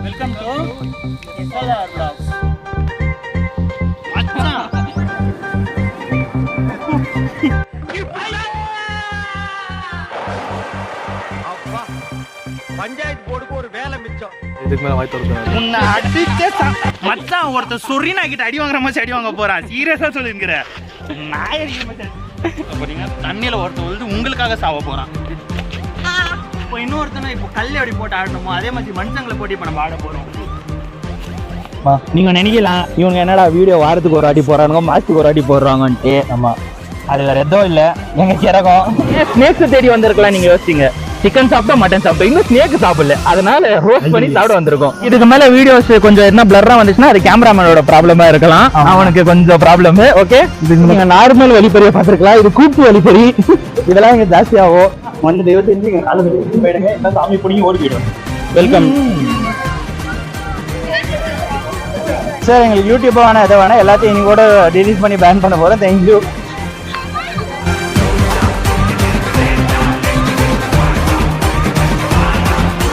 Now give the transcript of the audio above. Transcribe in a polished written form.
Welcome to SLR vlogs. மச்சான் அப்பா பஞ்சாயத்து போர்டுக்கு ஒரு வேலை மிச்சம். இதுக்கு மேல வாய் திறந்து உன்னை அடிச்சே மச்சான் ஒருத்தர் சொரினா கிட்ட அடி வாங்குற மாதிரி அடி வாங்க போறான். சீரியஸா சொல்லிருக்கிற தண்ணியில ஒருத்தர் வந்து உங்களுக்காக சாவ போறான். இப்போ இன்னொருத்தனை இப்போ கல்லை அப்படி போட்டு ஆடணுமோ அதே மாதிரி மனுஷங்களை போட்டு இப்போ நம்ம ஆட போறோம். நீங்க நினைக்கலாம் இவங்க என்னடா வீடியோ வாரத்துக்கு ஒரு வாட்டி போடுறாங்க மாசத்துக்கு ஒரு வாட்டி போடுறாங்கன்ட்டு. ஆமா, அது வேற எதுவும் இல்ல, எங்க சிறகம் ஸ்னேக்ஸ் தேடி வந்திருக்கலாம். நீங்க யோசிச்சீங்க சிக்கன் சாப்பிட்டா மட்டன் சாப்பிட்டோம், இன்னும் ஸ்னேக் சாப்பிடல, அதனால ரோஸ்ட் பண்ணி சாப்பிட வந்திருக்கோம். இதுக்கு மேல வீடியோஸ் கொஞ்சம் என்ன பிளர்ரா வந்துச்சுன்னா அது கேமராமேனோட ப்ராப்ளமா இருக்கலாம், அவனுக்கு கொஞ்சம் ப்ராப்ளம். ஓகே, நீங்க நார்மல் வழிப்பறியை பார்த்துருக்கலாம், இது கூட்டு வழிப்பறி, இதெல்லாம் இங்க ஜாஸ்தியாகும். வந்து தெய்வ செஞ்சு போயிடுங்க, என்ன சாமி பிடிங்கி ஓடி போயிடும். Welcome sir. எங்களுக்கு யூடியூப் வேணா எதை வேணா எல்லாத்தையும் இன்னைக்கு கூட டிலீட் பண்ணி பேன் பண்ண போறேன். தேங்க்யூ.